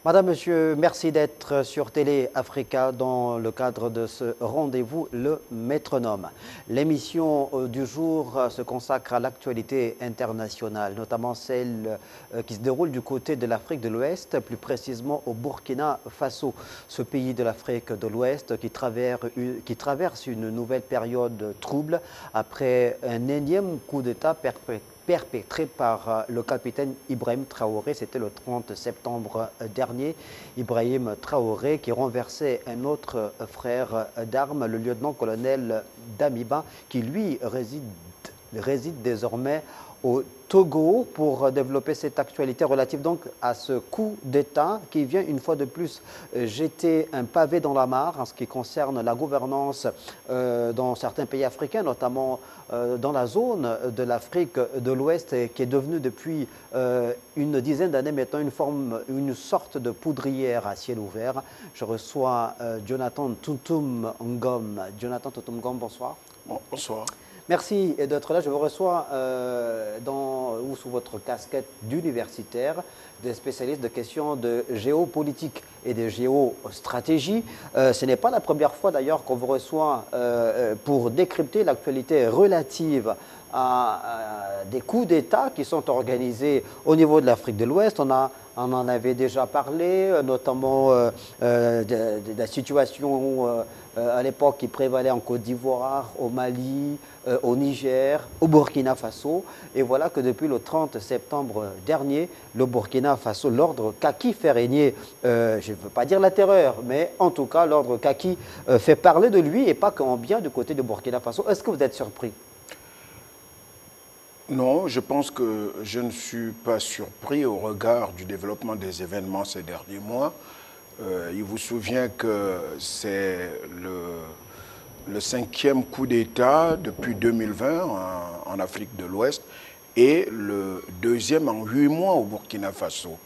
Madame, Monsieur, merci d'être sur Télé Africa dans le cadre de ce rendez-vous, le métronome. L'émission du jour se consacre à l'actualité internationale, notamment celle qui se déroule du côté de l'Afrique de l'Ouest, plus précisément au Burkina Faso, ce pays de l'Afrique de l'Ouest qui traverse une nouvelle période trouble après un énième coup d'État perpétré par le capitaine Ibrahim Traoré. C'était le 30 septembre dernier. Ibrahim Traoré qui renversait un autre frère d'armes, le lieutenant-colonel Damiba, qui lui réside désormais au Togo pour développer cette actualité relative donc à ce coup d'État qui vient une fois de plus jeter un pavé dans la mare en ce qui concerne la gouvernance dans certains pays africains, notamment dans la zone de l'Afrique de l'Ouest qui est devenue depuis une dizaine d'années maintenant une sorte de poudrière à ciel ouvert. Je reçois Jonathan Tuntum Ngom. Jonathan Tuntum Ngom, bonsoir. Bonsoir. Merci d'être là. Je vous reçois sous votre casquette d'universitaire, des spécialistes de questions de géopolitique et de géostratégie. Ce n'est pas la première fois d'ailleurs qu'on vous reçoit pour décrypter l'actualité relative à des coups d'État qui sont organisés au niveau de l'Afrique de l'Ouest. On en avait déjà parlé, notamment de la situation à l'époque qui prévalait en Côte d'Ivoire, au Mali, au Niger, au Burkina Faso. Et voilà que depuis le 30 septembre dernier, le Burkina Faso, l'ordre kaki fait régner, je ne veux pas dire la terreur, mais en tout cas l'ordre kaki fait parler de lui et pas qu'en bien du côté du Burkina Faso. Est-ce que vous êtes surpris ? Non, je pense que je ne suis pas surpris au regard du développement des événements ces derniers mois. Il vous souvient que c'est le 5e coup d'État depuis 2020 en Afrique de l'Ouest et le 2e en 8 mois au Burkina Faso.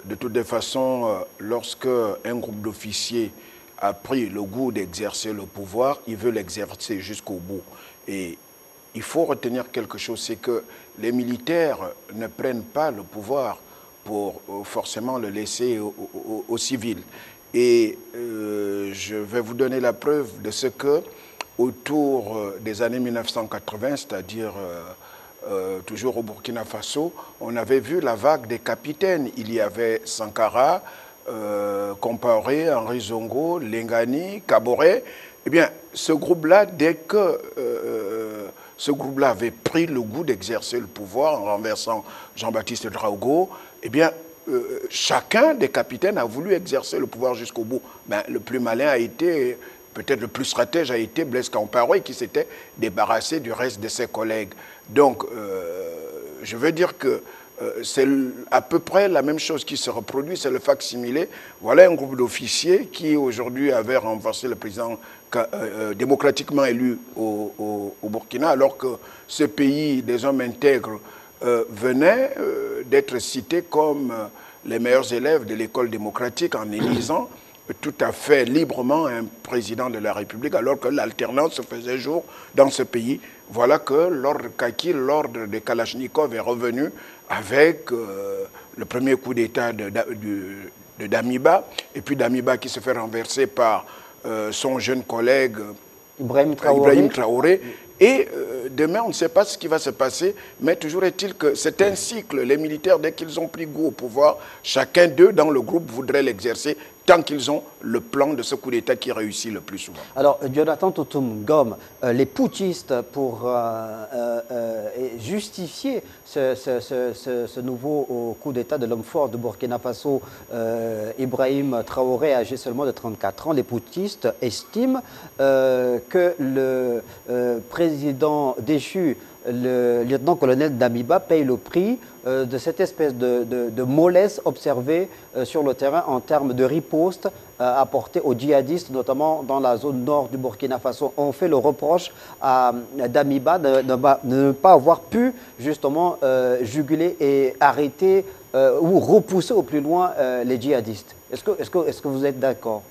De toutes les façons, lorsque un groupe d'officiers a pris le goût d'exercer le pouvoir, il veut l'exercer jusqu'au bout. Et il faut retenir quelque chose, c'est que les militaires ne prennent pas le pouvoir pour forcément le laisser aux civils. Et je vais vous donner la preuve de ce que, autour des années 1980, c'est-à-dire toujours au Burkina Faso, on avait vu la vague des capitaines. Il y avait Sankara, Compaoré, Henri Zongo, Lengani, Kaboré. Eh bien, ce groupe-là, dès que ce groupe-là avait pris le goût d'exercer le pouvoir en renversant Jean-Baptiste Draogo, eh bien, chacun des capitaines a voulu exercer le pouvoir jusqu'au bout. Ben, le plus malin a été, peut-être le plus stratège a été Blaise Compaoré qui s'était débarrassé du reste de ses collègues. Donc, je veux dire que c'est à peu près la même chose qui se reproduit, c'est le facsimilé. Voilà un groupe d'officiers qui aujourd'hui avait renversé le président démocratiquement élu au Burkina, alors que ce pays des hommes intègres venait d'être cité comme les meilleurs élèves de l'école démocratique en élisant tout à fait librement un président de la République, alors que l'alternance se faisait jour dans ce pays. Voilà que l'ordre kaki, l'ordre de Kalachnikov est revenu avec le premier coup d'État de Damiba, et puis Damiba qui se fait renverser par son jeune collègue Ibrahim Traoré. Et demain, on ne sait pas ce qui va se passer, mais toujours est-il que c'est un cycle. Les militaires, dès qu'ils ont pris goût au pouvoir, chacun d'eux dans le groupe voudrait l'exercer tant qu'ils ont le plan de ce coup d'État qui réussit le plus souvent. Alors, Jonathan Tuntum Ngom, les putschistes, pour justifier ce nouveau coup d'État de l'homme fort de Burkina Faso, Ibrahim Traoré, âgé seulement de 34 ans, les putschistes estiment que le président déchu, le lieutenant-colonel Damiba, paye le prix de cette espèce de mollesse observée sur le terrain en termes de riposte apportée aux djihadistes, notamment dans la zone nord du Burkina Faso. On fait le reproche à Damiba de ne pas avoir pu justement juguler et arrêter ou repousser au plus loin les djihadistes. Est-ce que vous êtes d'accord?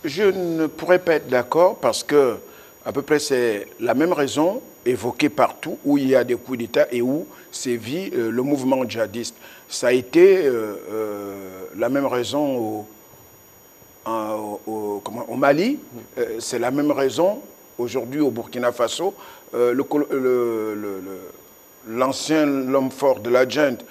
Je ne pourrais pas être d'accord parce que à peu près c'est la même raison évoqué partout où il y a des coups d'État et où sévit le mouvement djihadiste. Ça a été la même raison au Mali, c'est la même raison aujourd'hui au Burkina Faso. L'homme fort de la junte,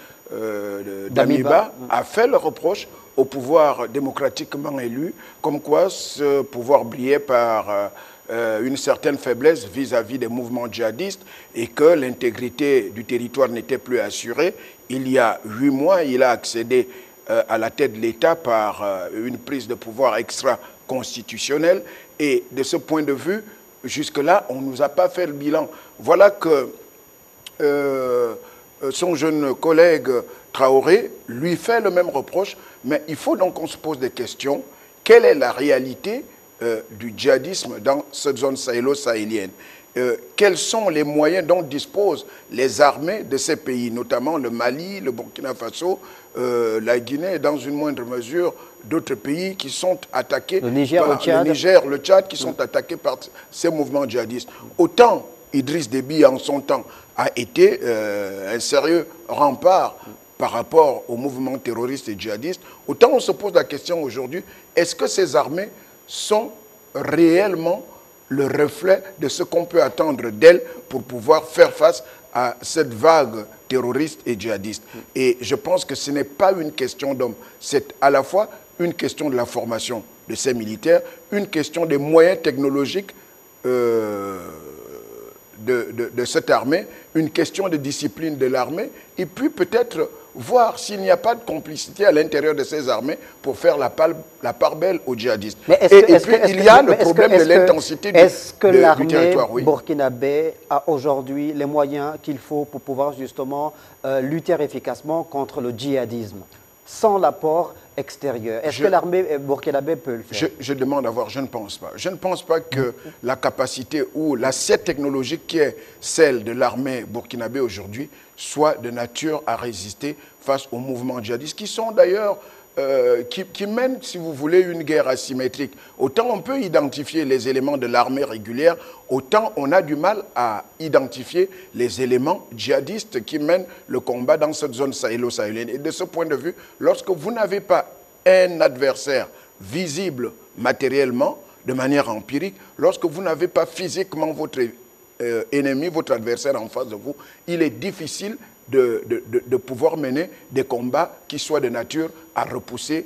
Damiba, a fait le reproche au pouvoir démocratiquement élu, comme quoi ce pouvoir brillait par une certaine faiblesse vis-à-vis des mouvements djihadistes et que l'intégrité du territoire n'était plus assurée. Il y a 8 mois, il a accédé à la tête de l'État par une prise de pouvoir extra-constitutionnelle. Et de ce point de vue, jusque-là, on ne nous a pas fait le bilan. Voilà que son jeune collègue Traoré lui fait le même reproche, mais il faut donc qu'on se pose des questions. Quelle est la réalité du djihadisme dans cette zone sahélo-sahélienne? Quels sont les moyens dont disposent les armées de ces pays, notamment le Mali, le Burkina Faso, la Guinée et dans une moindre mesure d'autres pays qui sont attaqués le Niger, le Tchad, qui sont attaqués par ces mouvements djihadistes. Autant Idriss Déby en son temps a été un sérieux rempart par rapport aux mouvements terroristes et djihadistes, autant on se pose la question aujourd'hui, est-ce que ces armées sont réellement le reflet de ce qu'on peut attendre d'elles pour pouvoir faire face à cette vague terroriste et djihadiste? Et je pense que ce n'est pas une question d'hommes, c'est à la fois une question de la formation de ces militaires, une question des moyens technologiques de cette armée, une question de discipline de l'armée, et puis peut-être voir s'il n'y a pas de complicité à l'intérieur de ces armées pour faire la part belle aux djihadistes. Et puis il y a le problème de l'intensité du territoire. Est-ce que l'armée burkinabé a aujourd'hui les moyens qu'il faut pour pouvoir justement lutter efficacement contre le djihadisme sans l'apport extérieur? Est-ce que l'armée burkinabé peut le faire? Je demande à voir, je ne pense pas. Je ne pense pas que la capacité ou l'assiette technologique qui est celle de l'armée burkinabé aujourd'hui soit de nature à résister face aux mouvements djihadistes qui sont d'ailleurs, qui mènent, si vous voulez, une guerre asymétrique. Autant on peut identifier les éléments de l'armée régulière, autant on a du mal à identifier les éléments djihadistes qui mènent le combat dans cette zone sahélo-sahélienne. Et de ce point de vue, lorsque vous n'avez pas un adversaire visible matériellement, de manière empirique, lorsque vous n'avez pas physiquement votre ennemi, votre adversaire en face de vous, il est difficile de pouvoir mener des combats qui soient de nature à repousser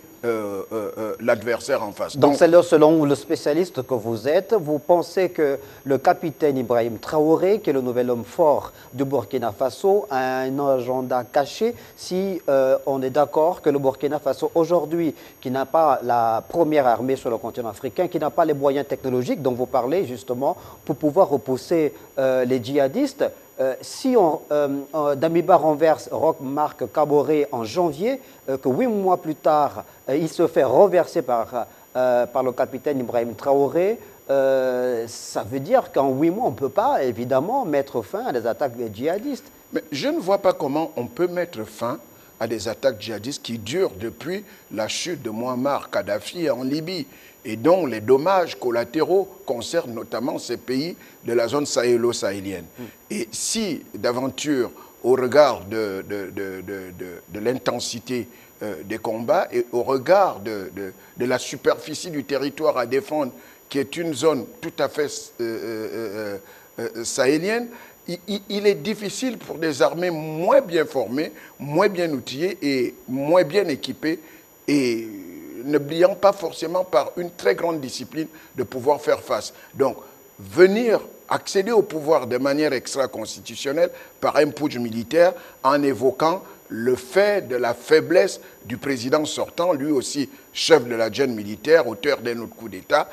l'adversaire en face. Donc, selon le spécialiste que vous êtes, vous pensez que le capitaine Ibrahim Traoré, qui est le nouvel homme fort du Burkina Faso, a un agenda caché si on est d'accord que le Burkina Faso aujourd'hui, qui n'a pas la première armée sur le continent africain, qui n'a pas les moyens technologiques dont vous parlez justement pour pouvoir repousser les djihadistes, si Damiba renverse Roch-Marc Kaboré en janvier, que 8 mois plus tard, il se fait renverser par le capitaine Ibrahim Traoré, ça veut dire qu'en 8 mois, on ne peut pas évidemment mettre fin à des attaques djihadistes. Mais je ne vois pas comment on peut mettre fin à des attaques djihadistes qui durent depuis la chute de Muammar Kadhafi en Libye et dont les dommages collatéraux concernent notamment ces pays de la zone sahélo-sahélienne. Et si, d'aventure, au regard de l'intensité des combats et au regard de la superficie du territoire à défendre, qui est une zone tout à fait sahélienne, il est difficile pour des armées moins bien formées, moins bien outillées et moins bien équipées et ne brillant pas forcément par une très grande discipline de pouvoir faire face. Donc, venir accéder au pouvoir de manière extra-constitutionnelle par un putsch militaire en évoquant le fait de la faiblesse du président sortant, lui aussi chef de la junte militaire, auteur d'un autre coup d'État,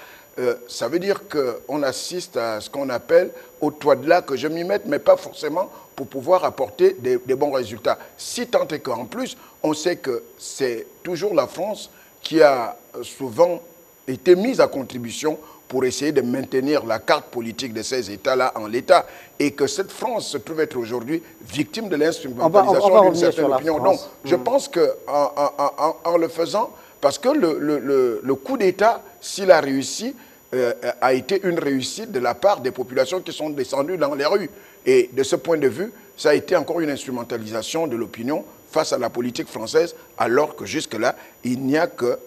ça veut dire qu'on assiste à ce qu'on appelle au toit de là que je m'y mette, mais pas forcément pour pouvoir apporter des bons résultats. Si tant est qu'en plus, on sait que c'est toujours la France qui a souvent été mise à contribution pour essayer de maintenir la carte politique de ces États-là en l'état, et que cette France se trouve être aujourd'hui victime de l'instrumentalisation d'une certaine opinion. Donc, je pense qu'en le faisant, parce que le coup d'État, s'il a réussi, a été une réussite de la part des populations qui sont descendues dans les rues. Et de ce point de vue, ça a été encore une instrumentalisation de l'opinion face à la politique française, alors que jusque-là, il n'y a que...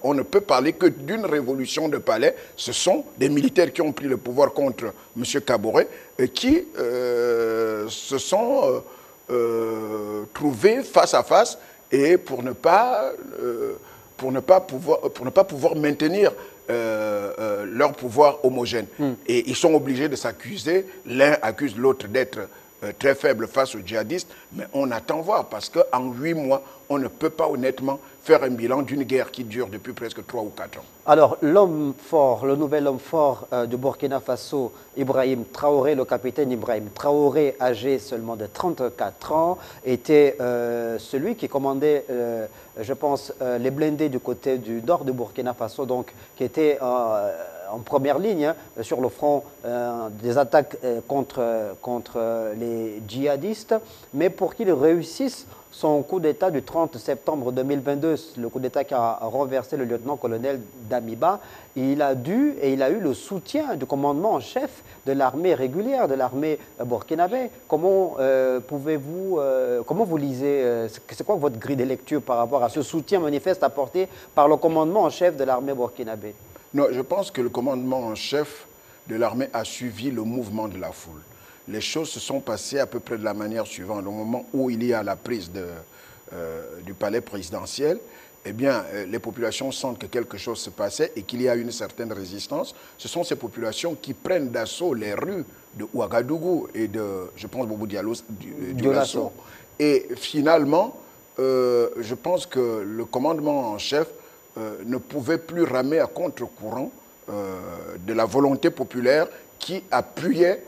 on ne peut parler que d'une révolution de palais. Ce sont des militaires qui ont pris le pouvoir contre M. Kaboré et qui se sont trouvés face à face et pour ne pas pouvoir maintenir leur pouvoir homogène. Et ils sont obligés de s'accuser. L'un accuse l'autre d'être très faible face aux djihadistes, mais on attend voir parce qu'en 8 mois, on ne peut pas honnêtement faire un bilan d'une guerre qui dure depuis presque 3 ou 4 ans. Alors, l'homme fort, le nouvel homme fort du Burkina Faso, Ibrahim Traoré, le capitaine Ibrahim Traoré, âgé seulement de 34 ans, était celui qui commandait, je pense, les blindés du côté du nord du Burkina Faso, donc qui était en première ligne sur le front des attaques contre les djihadistes. Mais pour qu'il réussisse son coup d'État du 30 septembre 2022, le coup d'État qui a renversé le lieutenant-colonel Damiba, il a eu le soutien du commandement en chef de l'armée régulière, de l'armée burkinabé. Comment comment vous lisez, c'est quoi votre grille de lecture par rapport à ce soutien manifeste apporté par le commandement en chef de l'armée burkinabé? Non, je pense que le commandement en chef de l'armée a suivi le mouvement de la foule. Les choses se sont passées à peu près de la manière suivante. Au moment où il y a la prise du palais présidentiel, eh bien, les populations sentent que quelque chose se passait et qu'il y a une certaine résistance. Ce sont ces populations qui prennent d'assaut les rues de Ouagadougou et de, je pense, Bobo Dioulasso. Et finalement, je pense que le commandement en chef ne pouvait plus ramer à contre-courant de la volonté populaire qui appuyait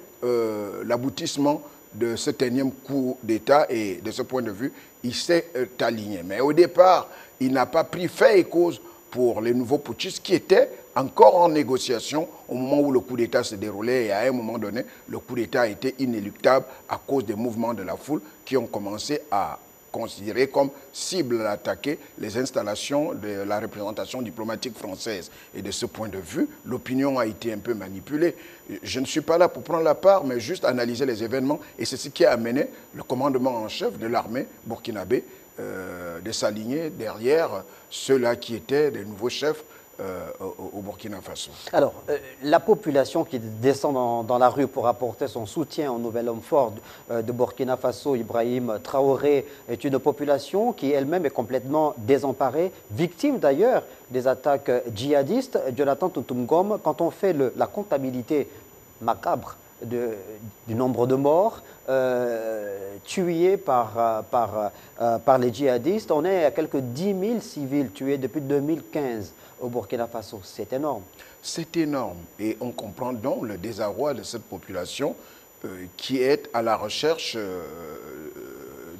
l'aboutissement de cet énième coup d'État, et de ce point de vue, il s'est aligné. Mais au départ, il n'a pas pris fait et cause pour les nouveaux putschistes qui étaient encore en négociation au moment où le coup d'État se déroulait, et à un moment donné, le coup d'État a été inéluctable à cause des mouvements de la foule qui ont commencé à considéré comme cible à attaquer les installations de la représentation diplomatique française. Et de ce point de vue, l'opinion a été un peu manipulée. Je ne suis pas là pour prendre la part, mais juste analyser les événements. Et c'est ce qui a amené le commandement en chef de l'armée burkinabé de s'aligner derrière ceux-là qui étaient des nouveaux chefs au Burkina Faso. Alors, la population qui descend dans la rue pour apporter son soutien au nouvel homme fort de Burkina Faso, Ibrahim Traoré, est une population qui elle-même est complètement désemparée, victime d'ailleurs des attaques djihadistes. Jonathan Toutoumgom, quand on fait la comptabilité macabre du nombre de morts tués par les djihadistes, on est à quelques 10 000 civils tués depuis 2015 au Burkina Faso. C'est énorme. C'est énorme. Et on comprend donc le désarroi de cette population qui est à la recherche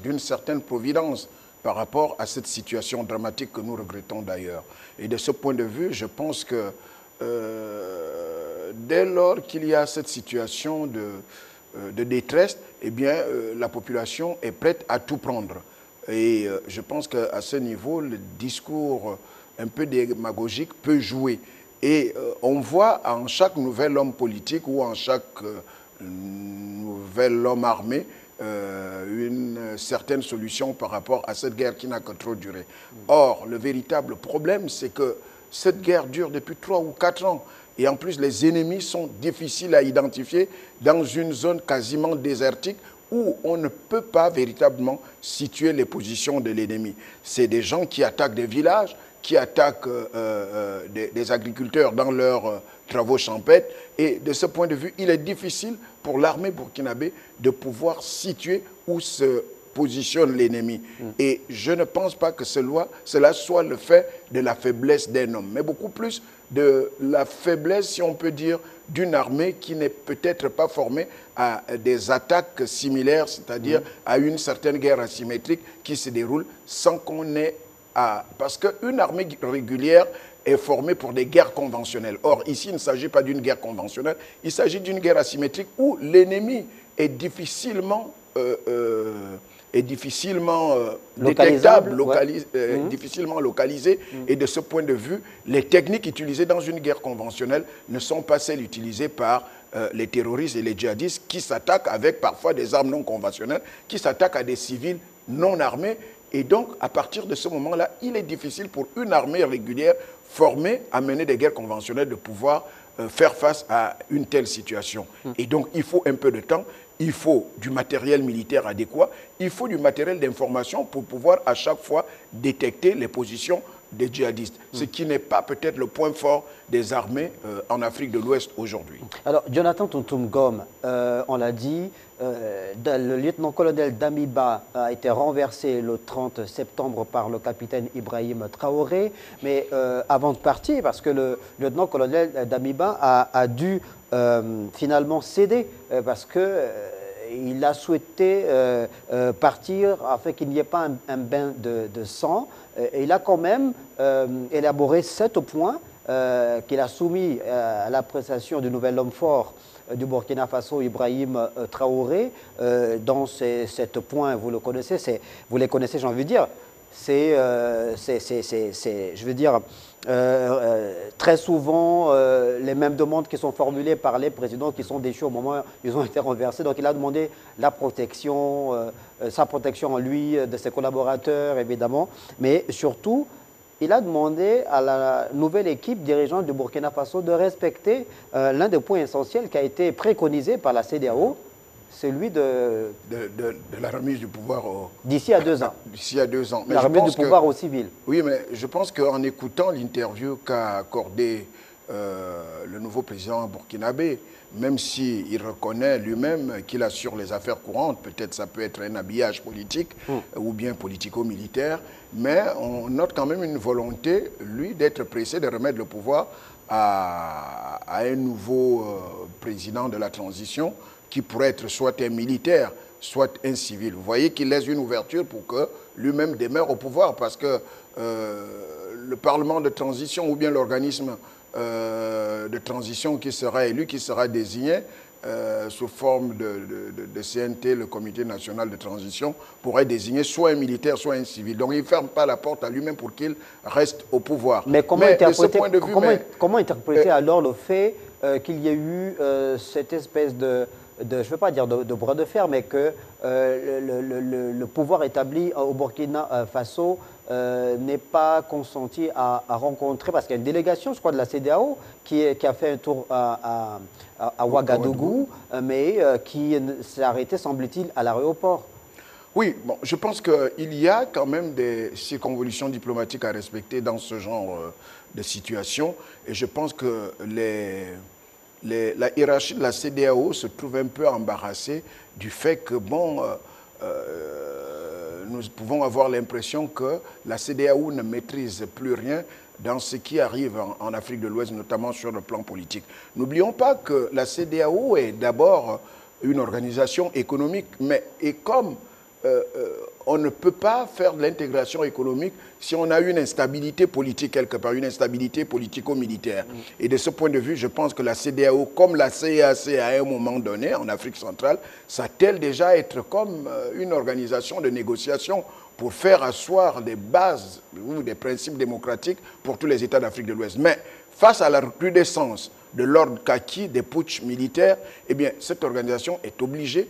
d'une certaine providence par rapport à cette situation dramatique que nous regrettons d'ailleurs. Et de ce point de vue, je pense que dès lors qu'il y a cette situation de détresse, eh bien, la population est prête à tout prendre. Et je pense qu'à ce niveau, le discours un peu démagogique peut jouer. Et on voit en chaque nouvel homme politique ou en chaque nouvel homme armé une certaine solution par rapport à cette guerre qui n'a que trop duré. Or, le véritable problème, c'est que cette guerre dure depuis 3 ou 4 ans. Et en plus, les ennemis sont difficiles à identifier dans une zone quasiment désertique où on ne peut pas véritablement situer les positions de l'ennemi. C'est des gens qui attaquent des villages, qui attaquent des agriculteurs dans leurs travaux champêtres. Et de ce point de vue, il est difficile pour l'armée burkinabé de pouvoir situer où se positionne l'ennemi. Et je ne pense pas que cela soit le fait de la faiblesse d'un homme, mais beaucoup plus de la faiblesse, si on peut dire, d'une armée qui n'est peut-être pas formée à des attaques similaires, c'est-à-dire à une certaine guerre asymétrique qui se déroule sans qu'on ait à... Parce qu'une armée régulière est formée pour des guerres conventionnelles. Or, ici, il ne s'agit pas d'une guerre conventionnelle, il s'agit d'une guerre asymétrique où l'ennemi est difficilement est difficilement localisable, détectable, difficilement localisé. Et de ce point de vue, les techniques utilisées dans une guerre conventionnelle ne sont pas celles utilisées par les terroristes et les djihadistes qui s'attaquent avec parfois des armes non conventionnelles, qui s'attaquent à des civils non armés. Et donc, à partir de ce moment-là, il est difficile pour une armée régulière formée à mener des guerres conventionnelles de pouvoir faire face à une telle situation. Et donc, il faut un peu de temps, il faut du matériel militaire adéquat, il faut du matériel d'information pour pouvoir à chaque fois détecter les positions des djihadistes, ce qui n'est pas peut-être le point fort des armées en Afrique de l'Ouest aujourd'hui. Alors, Jonathan Tuntum-Gom, on l'a dit, le lieutenant-colonel Damiba a été renversé le 30 septembre par le capitaine Ibrahim Traoré, mais avant de partir, parce que le lieutenant-colonel Damiba a dû finalement céder, parce que il a souhaité partir afin qu'il n'y ait pas un bain de sang. Et il a quand même élaboré 7 points qu'il a soumis à l'appréciation du nouvel homme fort du Burkina Faso, Ibrahim Traoré. Dans ces 7 points, vous les connaissez, j'ai envie de dire. Je veux dire, très souvent les mêmes demandes qui sont formulées par les présidents qui sont déchus au moment où ils ont été renversés. Donc il a demandé la protection, sa protection en lui, de ses collaborateurs évidemment, mais surtout il a demandé à la nouvelle équipe dirigeante du Burkina Faso de respecter l'un des points essentiels qui a été préconisé par la CEDEAO, celui de la remise du pouvoir d'ici à 2 ans. D'ici à 2 ans. Mais la remise du pouvoir aux civils. Oui, mais je pense qu'en écoutant l'interview qu'a accordé le nouveau président burkinabé, même s'il reconnaît lui-même qu'il assure les affaires courantes, peut-être ça peut être un habillage politique ou bien politico-militaire, mais on note quand même une volonté, lui, d'être pressé de remettre le pouvoir à un nouveau président de la transition qui pourrait être soit un militaire, soit un civil. Vous voyez qu'il laisse une ouverture pour que lui-même demeure au pouvoir, parce que le Parlement de transition ou bien l'organisme de transition qui sera élu, qui sera désigné sous forme de CNT, le Comité national de transition, pourrait désigner soit un militaire, soit un civil. Donc il ne ferme pas la porte à lui-même pour qu'il reste au pouvoir. Mais comment interpréter alors le fait qu'il y ait eu cette espèce je ne veux pas dire de bras de fer, mais que le pouvoir établi au Burkina Faso n'est pas consenti à rencontrer, parce qu'il y a une délégation, je crois, de la CEDEAO qui a fait un tour à Ouagadougou, mais qui s'est arrêté, semble-t-il, à l'aéroport. Oui, bon, je pense qu'il y a quand même des circonvolutions diplomatiques à respecter dans ce genre de situation, et je pense que la hiérarchie de la CEDEAO se trouve un peu embarrassée du fait que, bon, nous pouvons avoir l'impression que la CEDEAO ne maîtrise plus rien dans ce qui arrive en Afrique de l'Ouest, notamment sur le plan politique. N'oublions pas que la CEDEAO est d'abord une organisation économique, mais comme on ne peut pas faire de l'intégration économique si on a une instabilité politique quelque part, une instabilité politico-militaire. Et de ce point de vue, je pense que la CEDEAO, comme la CEAC à un moment donné en Afrique centrale, s'attelle déjà à être comme une organisation de négociation pour faire asseoir des bases ou des principes démocratiques pour tous les États d'Afrique de l'Ouest. Mais face à la recrudescence de l'ordre kaki, des putschs militaires, eh bien, cette organisation est obligée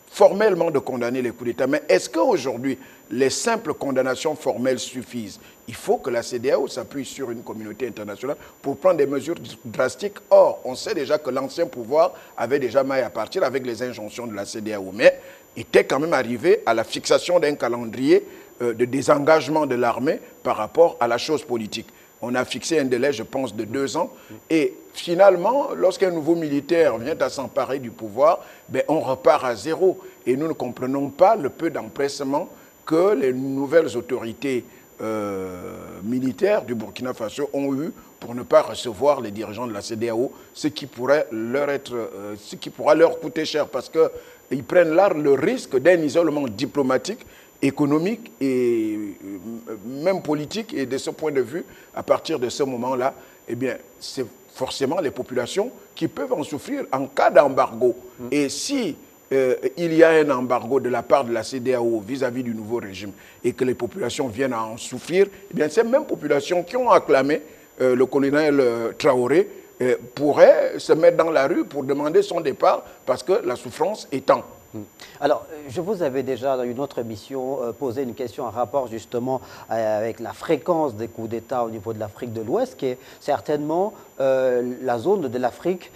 formellement de condamner les coups d'État. Mais est-ce qu'aujourd'hui, les simples condamnations formelles suffisent? Il faut que la CEDEAO s'appuie sur une communauté internationale pour prendre des mesures drastiques. Or, on sait déjà que l'ancien pouvoir avait déjà maille à partir avec les injonctions de la CEDEAO, mais était quand même arrivé à la fixation d'un calendrier de désengagement de l'armée par rapport à la chose politique. On a fixé un délai, je pense, de 2 ans. Et finalement, lorsqu'un nouveau militaire vient à s'emparer du pouvoir, ben, on repart à zéro. Et nous ne comprenons pas le peu d'empressement que les nouvelles autorités militaires du Burkina Faso ont eu pour ne pas recevoir les dirigeants de la CEDEAO, ce qui pourra leur coûter cher, parce qu'ils prennent là le risque d'un isolement diplomatique, économique et même politique. Et de ce point de vue, à partir de ce moment-là, eh bien, c'est forcément les populations qui peuvent en souffrir en cas d'embargo. Et si il y a un embargo de la part de la CEDEAO vis-à-vis du nouveau régime et que les populations viennent à en souffrir, eh bien, ces mêmes populations qui ont acclamé le colonel Traoré pourraient se mettre dans la rue pour demander son départ parce que la souffrance étend. Alors, je vous avais déjà dans une autre émission posé une question en rapport justement avec la fréquence des coups d'État au niveau de l'Afrique de l'Ouest, qui est certainement la zone de l'Afrique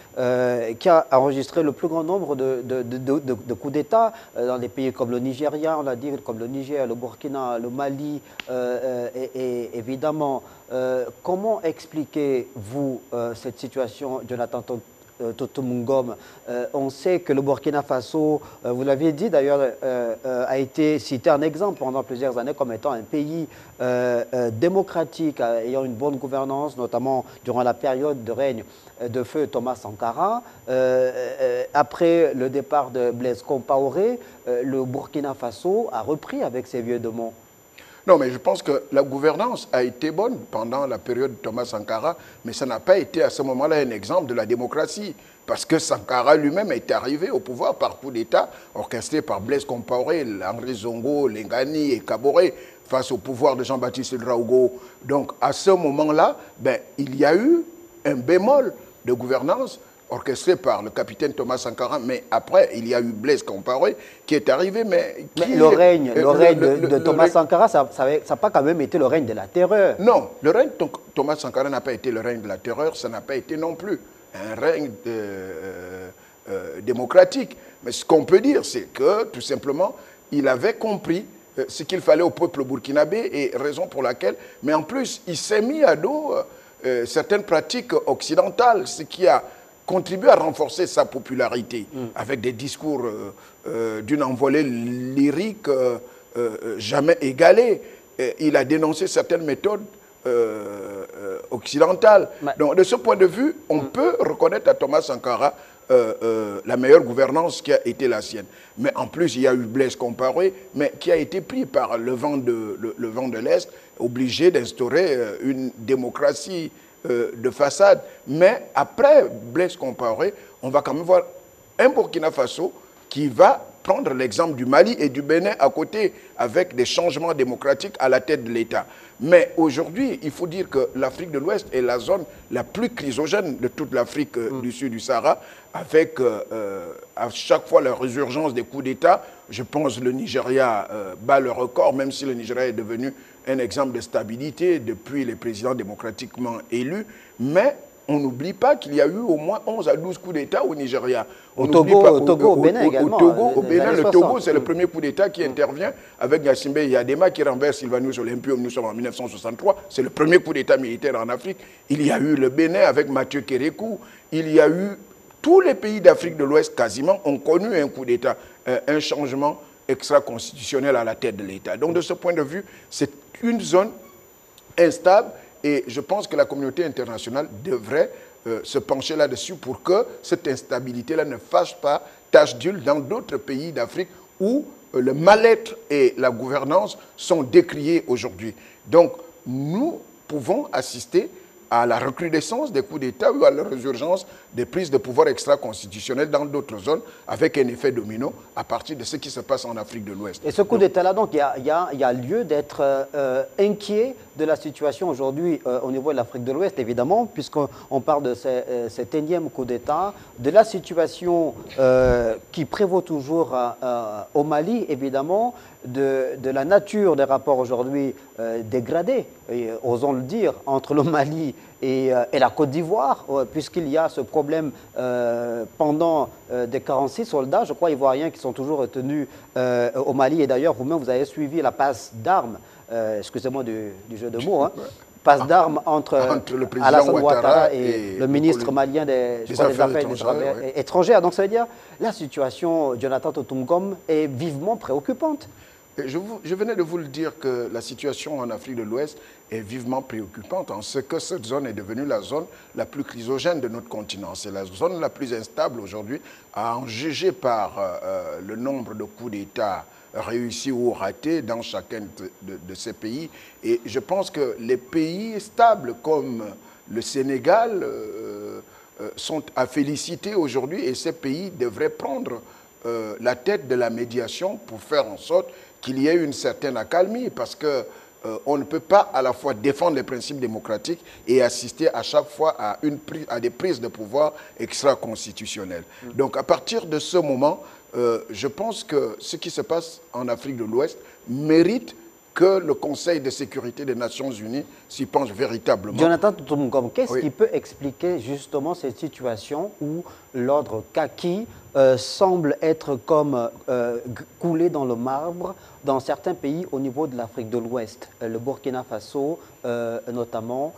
qui a enregistré le plus grand nombre de coups d'État dans des pays comme le Nigeria, on l'a dit, comme le Niger, le Burkina, le Mali, et évidemment. Comment expliquez-vous cette situation, Jonathan Toto Mungom? On sait que le Burkina Faso, vous l'aviez dit d'ailleurs, a été cité en exemple pendant plusieurs années comme étant un pays démocratique, ayant une bonne gouvernance, notamment durant la période de règne de feu Thomas Sankara. Après le départ de Blaise Compaoré, le Burkina Faso a repris avec ses vieux démons. Non, mais je pense que la gouvernance a été bonne pendant la période de Thomas Sankara, mais ça n'a pas été à ce moment-là un exemple de la démocratie, parce que Sankara lui-même est arrivé au pouvoir par coup d'État, orchestré par Blaise Compaoré, André Zongo, Lengani et Kaboré, face au pouvoir de Jean-Baptiste Ouedraogo. Donc, à ce moment-là, ben, il y a eu un bémol de gouvernance orchestré par le capitaine Thomas Sankara, mais après, il y a eu Blaise Compaoré qui est arrivé, mais le règne de Thomas Sankara, ça n'a pas quand même été le règne de la terreur. Non, le règne de Thomas Sankara n'a pas été le règne de la terreur, ça n'a pas été non plus un règne démocratique. Mais ce qu'on peut dire, c'est que, tout simplement, il avait compris ce qu'il fallait au peuple burkinabé, et raison pour laquelle, mais en plus, il s'est mis à dos certaines pratiques occidentales, ce qui a contribué à renforcer sa popularité avec des discours d'une envolée lyrique jamais égalée. Il a dénoncé certaines méthodes occidentales. Donc, de ce point de vue, on peut reconnaître à Thomas Sankara la meilleure gouvernance qui a été la sienne. Mais en plus, il y a eu Blaise Compaoré, mais qui a été pris par le vent de l'Est, obligé d'instaurer une démocratie de façade. Mais après Blaise Compaoré, on va quand même voir un Burkina Faso qui va prendre l'exemple du Mali et du Bénin à côté, avec des changements démocratiques à la tête de l'État. Mais aujourd'hui, il faut dire que l'Afrique de l'Ouest est la zone la plus chrysogène de toute l'Afrique du Sud du Sahara, avec à chaque fois la résurgence des coups d'État. Je pense que le Nigeria bat le record, même si le Nigeria est devenu un exemple de stabilité depuis les présidents démocratiquement élus. Mais on n'oublie pas qu'il y a eu au moins 11 à 12 coups d'État au Nigeria. Au Togo, au Bénin également. Au Bénin, le Togo, c'est le premier coup d'État qui intervient avec Gnassingbé Yadema qui renverse Sylvanus Olympium. Nous sommes en 1963. C'est le premier coup d'État militaire en Afrique. Il y a eu le Bénin avec Mathieu Kérékou. Il y a eu tous les pays d'Afrique de l'Ouest quasiment ont connu un coup d'État, un changement extra-constitutionnel à la tête de l'État. Donc de ce point de vue, c'est une zone instable. Et je pense que la communauté internationale devrait se pencher là-dessus pour que cette instabilité-là ne fasse pas tache d'huile dans d'autres pays d'Afrique où le mal-être et la gouvernance sont décriés aujourd'hui. Donc, nous pouvons assister à la recrudescence des coups d'État ou à la résurgence des prises de pouvoir extra-constitutionnelles dans d'autres zones avec un effet domino à partir de ce qui se passe en Afrique de l'Ouest. Et ce coup d'État-là, donc, il y a lieu d'être inquiet de la situation aujourd'hui au niveau de l'Afrique de l'Ouest, évidemment, puisqu'on parle de cet énième coup d'État, de la situation qui prévaut toujours au Mali, évidemment, de la nature des rapports aujourd'hui dégradés, osons le dire, entre le Mali et la Côte d'Ivoire, puisqu'il y a ce problème pendant des 46 soldats, je crois, ivoiriens qui sont toujours retenus au Mali. Et d'ailleurs, vous-même, vous avez suivi la passe d'armes, excusez-moi du jeu de mots, hein, passe d'armes entre le président Alassane Ouattara et le ministre malien des Affaires étrangères. Donc ça veut dire la situation, Jonathan Toto Mungom, est vivement préoccupante. Je venais de vous le dire que la situation en Afrique de l'Ouest est vivement préoccupante en ce que cette zone est devenue la zone la plus chrysogène de notre continent. C'est la zone la plus instable aujourd'hui, à en juger par le nombre de coups d'État réussis ou ratés dans chacun de ces pays. Et je pense que les pays stables comme le Sénégal sont à féliciter aujourd'hui, et ces pays devraient prendre la tête de la médiation pour faire en sorte qu'il y ait une certaine accalmie, parce que on ne peut pas à la fois défendre les principes démocratiques et assister à chaque fois à des prises de pouvoir extra-constitutionnelles. Donc à partir de ce moment, je pense que ce qui se passe en Afrique de l'Ouest mérite que le Conseil de sécurité des Nations Unies s'y penche véritablement. Jonathan Toutoumkom, qu'est-ce Oui. qui peut expliquer justement cette situation où l'ordre kaki semble être comme coulé dans le marbre dans certains pays au niveau de l'Afrique de l'Ouest, le Burkina Faso notamment,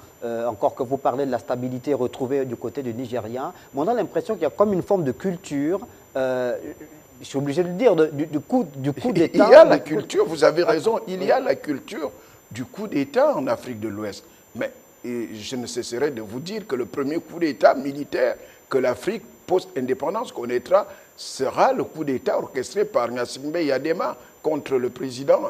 encore que vous parlez de la stabilité retrouvée du côté du Nigeria, mais on a l'impression qu'il y a comme une forme de culture, je suis obligé de le dire, du coup d'État. Il y a la culture, vous avez raison, il y a la culture du coup d'État en Afrique de l'Ouest. Mais je ne cesserai de vous dire que le premier coup d'État militaire que l'Afrique post-indépendance connaîtra sera le coup d'État orchestré par Gnassingbé Yadema contre le président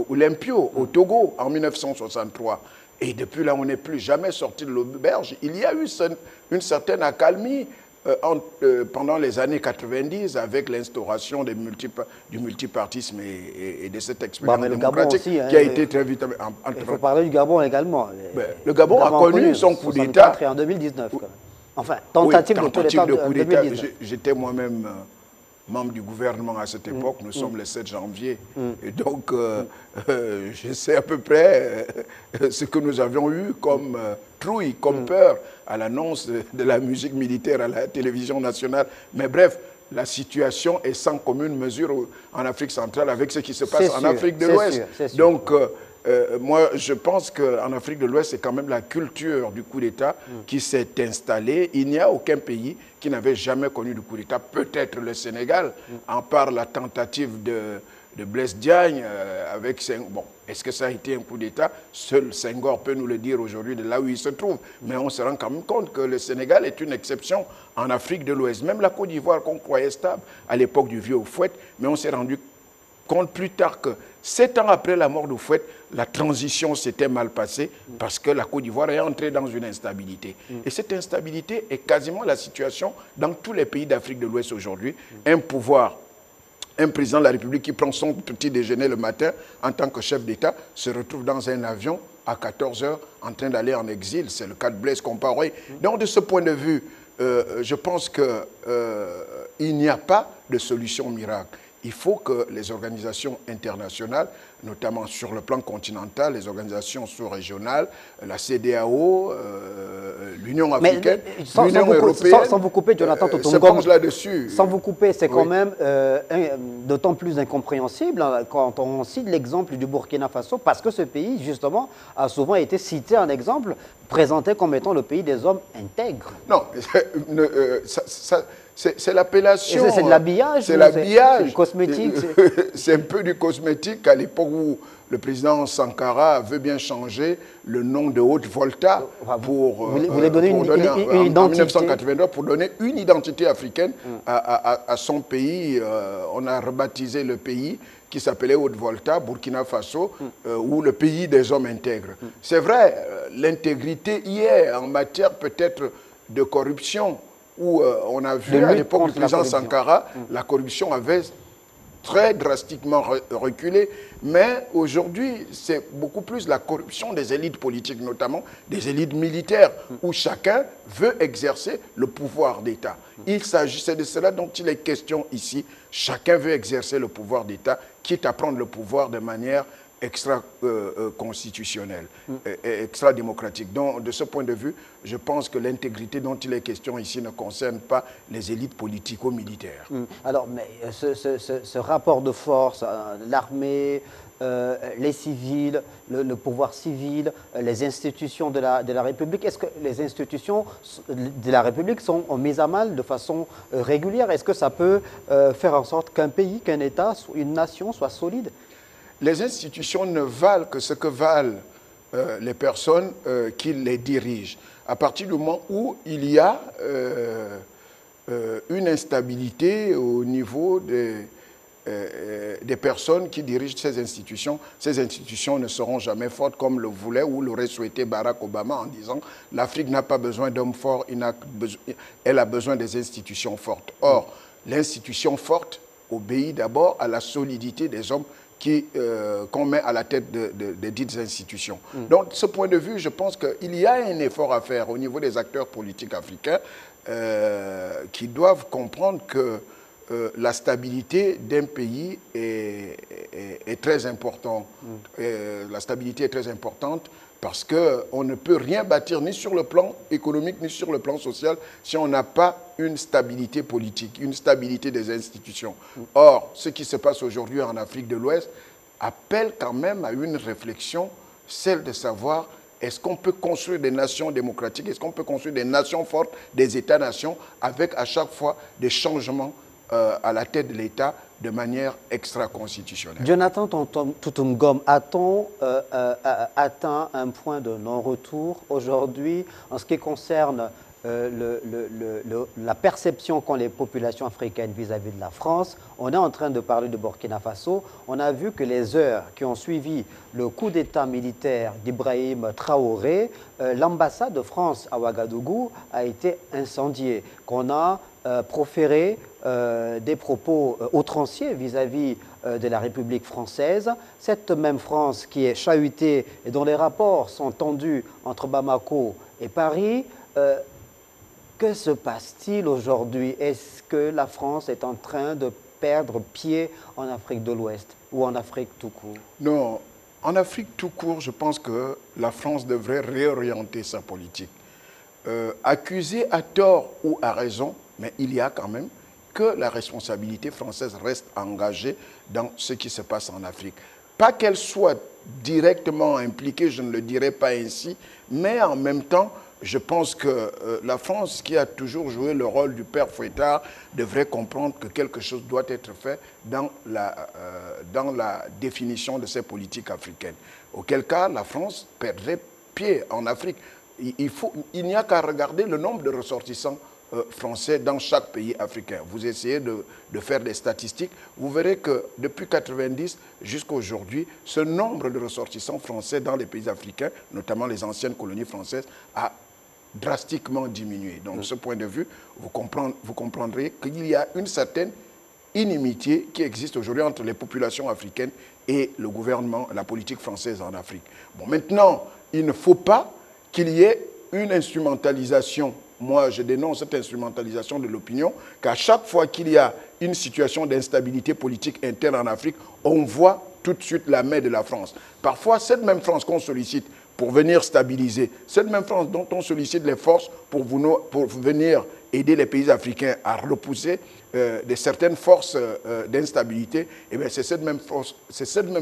Olympio au Togo en 1963. Et depuis là, on n'est plus jamais sorti de l'auberge. Il y a eu une certaine accalmie pendant les années 90 avec l'instauration du multipartisme et de cette expérience démocratique aussi, qui a été très vite... Il faut parler du Gabon également. Le Gabon a connu son coup d'État. Et en 2019. Quand même. Enfin, tentative de coup d'État. J'étais moi-même membre du gouvernement à cette époque. Nous sommes le 7 janvier. Et donc, je sais à peu près ce que nous avions eu comme trouille, comme peur à l'annonce de la musique militaire à la télévision nationale. Mais bref, la situation est sans commune mesure en Afrique centrale avec ce qui se passe en Afrique de l'Ouest. Donc, moi, je pense qu'en Afrique de l'Ouest, c'est quand même la culture du coup d'État qui s'est installée. Il n'y a aucun pays qui n'avait jamais connu de coup d'État. Peut-être le Sénégal, en part la tentative de Blaise Diagne avec Senghor. Bon, est-ce que ça a été un coup d'État? Seul Senghor peut nous le dire aujourd'hui de là où il se trouve. Mais on se rend quand même compte que le Sénégal est une exception en Afrique de l'Ouest. Même la Côte d'Ivoire qu'on croyait stable à l'époque du vieux Houphouët, mais on s'est rendu compte plus tard que 7 ans après la mort d'Houphouët, la transition s'était mal passée parce que la Côte d'Ivoire est entrée dans une instabilité. Et cette instabilité est quasiment la situation dans tous les pays d'Afrique de l'Ouest aujourd'hui. Un président de la République qui prend son petit déjeuner le matin en tant que chef d'État se retrouve dans un avion à 14 h en train d'aller en exil. C'est le cas de Blaise Compaoré. Donc de ce point de vue, je pense qu'il n'y a pas de solution miracle. Il faut que les organisations internationales, notamment sur le plan continental, les organisations sous-régionales, la CEDEAO, l'Union africaine, l'Union européenne, sans vous couper, Jonathan Toutoumkom, se penchent là-dessus. Sans vous couper, c'est quand même d'autant plus incompréhensible quand on cite l'exemple du Burkina Faso, parce que ce pays, justement, a souvent été cité en exemple, présenté comme étant le pays des hommes intègres. Non, c'est l'appellation. C'est de l'habillage. C'est l'habillage. C'est du cosmétique. C'est un peu du cosmétique à l'époque où le président Sankara veut bien changer le nom de Haute-Volta pour donner une identité. En 1982, pour donner une identité africaine à son pays. On a rebaptisé le pays qui s'appelait Haute-Volta, Burkina Faso, ou le pays des hommes intègres. C'est vrai, l'intégrité y est en matière peut-être de corruption, où on a vu à l'époque du président Sankara, la corruption avait très drastiquement reculé. Mais aujourd'hui, c'est beaucoup plus la corruption des élites politiques, notamment des élites militaires, où chacun veut exercer le pouvoir d'État. Il s'agissait de cela dont il est question ici. Chacun veut exercer le pouvoir d'État, quitte à prendre le pouvoir de manière extra-constitutionnelle, extra-démocratique. Donc, de ce point de vue, je pense que l'intégrité dont il est question ici ne concerne pas les élites politico-militaires. Alors, mais ce rapport de force, l'armée, les civils, le pouvoir civil, les institutions de la République, est-ce que les institutions de la République sont mises à mal de façon régulière? Est-ce que ça peut faire en sorte qu'un pays, qu'un État, une nation soit solide? Les institutions ne valent que ce que valent les personnes qui les dirigent. À partir du moment où il y a une instabilité au niveau des personnes qui dirigent ces institutions ne seront jamais fortes comme le voulait ou l'aurait souhaité Barack Obama en disant l'Afrique n'a pas besoin d'hommes forts, elle a besoin des institutions fortes. Or, l'institution forte obéit d'abord à la solidité des hommes qu'on met à la tête de dites institutions. Donc, de ce point de vue, je pense qu'il y a un effort à faire au niveau des acteurs politiques africains qui doivent comprendre que la stabilité d'un pays est très importante. La stabilité est très importante parce qu'on ne peut rien bâtir ni sur le plan économique ni sur le plan social si on n'a pas une stabilité politique, une stabilité des institutions. Or, ce qui se passe aujourd'hui en Afrique de l'Ouest appelle quand même à une réflexion, celle de savoir est-ce qu'on peut construire des nations démocratiques, est-ce qu'on peut construire des nations fortes, des États-nations, avec à chaque fois des changements à la tête de l'État de manière extra-constitutionnelle. Jonathan Tutu-Ngom, a-t-on atteint un point de non-retour aujourd'hui en ce qui concerne la perception qu'ont les populations africaines vis-à-vis de la France? On est en train de parler de Burkina Faso. On a vu que les heures qui ont suivi le coup d'État militaire d'Ibrahim Traoré, l'ambassade de France à Ouagadougou a été incendiée, qu'on a proféré des propos outranciers vis-à-vis de la République française. Cette même France qui est chahutée et dont les rapports sont tendus entre Bamako et Paris. Que se passe-t-il aujourd'hui? Est-ce que la France est en train de perdre pied en Afrique de l'Ouest ou en Afrique tout court? Non, en Afrique tout court, je pense que la France devrait réorienter sa politique. Accuser à tort ou à raison, mais il y a quand même que la responsabilité française reste engagée dans ce qui se passe en Afrique. Pas qu'elle soit directement impliquée, je ne le dirais pas ainsi, mais en même temps, je pense que la France, qui a toujours joué le rôle du père Fouettard, devrait comprendre que quelque chose doit être fait dans la définition de ces politiques africaines. Auquel cas, la France perdrait pied en Afrique. Il n'y a qu'à regarder le nombre de ressortissants français dans chaque pays africain. Vous essayez de faire des statistiques, vous verrez que depuis 1990 jusqu'à aujourd'hui, ce nombre de ressortissants français dans les pays africains, notamment les anciennes colonies françaises, a drastiquement diminué. Donc, de ce point de vue, vous comprendrez qu'il y a une certaine inimitié qui existe aujourd'hui entre les populations africaines et le gouvernement, la politique française en Afrique. Bon, maintenant, il ne faut pas qu'il y ait une instrumentalisation. Moi, je dénonce cette instrumentalisation de l'opinion, qu'à chaque fois qu'il y a une situation d'instabilité politique interne en Afrique, on voit tout de suite la main de la France. Parfois, cette même France qu'on sollicite pour venir stabiliser, cette même France dont on sollicite les forces pour venir aider les pays africains à repousser de certaines forces d'instabilité, eh bien c'est cette même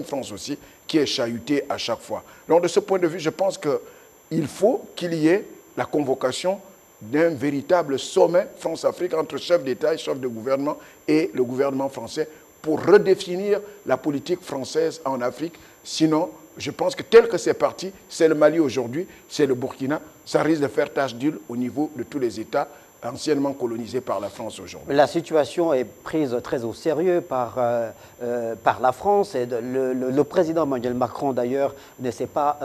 France aussi qui est chahutée à chaque fois. Donc, de ce point de vue, je pense qu'il faut qu'il y ait la convocation d'un véritable sommet France-Afrique entre chefs d'État et chefs de gouvernement et le gouvernement français pour redéfinir la politique française en Afrique. Sinon, je pense que tel que c'est parti, c'est le Mali aujourd'hui, c'est le Burkina, ça risque de faire tache d'huile au niveau de tous les États anciennement colonisés par la France aujourd'hui. La situation est prise très au sérieux par la France et le président Emmanuel Macron d'ailleurs ne s'est pas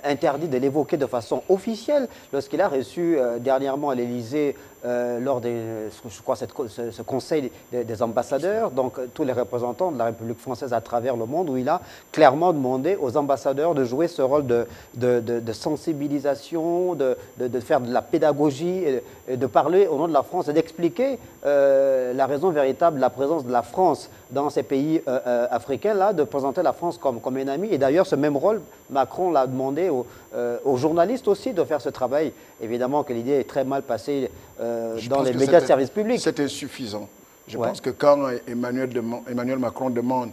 interdit de l'évoquer de façon officielle lorsqu'il a reçu dernièrement à l'Élysée lors ce conseil des ambassadeurs, donc tous les représentants de la République française à travers le monde, où il a clairement demandé aux ambassadeurs de jouer ce rôle de sensibilisation, de faire de la pédagogie et de parler au nom de la France et d'expliquer la raison véritable de la présence de la France dans ces pays africains-là, de présenter la France comme un ami. Et d'ailleurs, ce même rôle, Macron l'a demandé aux journalistes aussi de faire ce travail. Évidemment que l'idée est très mal passée dans les médias de service public. C'est insuffisant. Je pense que quand Emmanuel Macron demande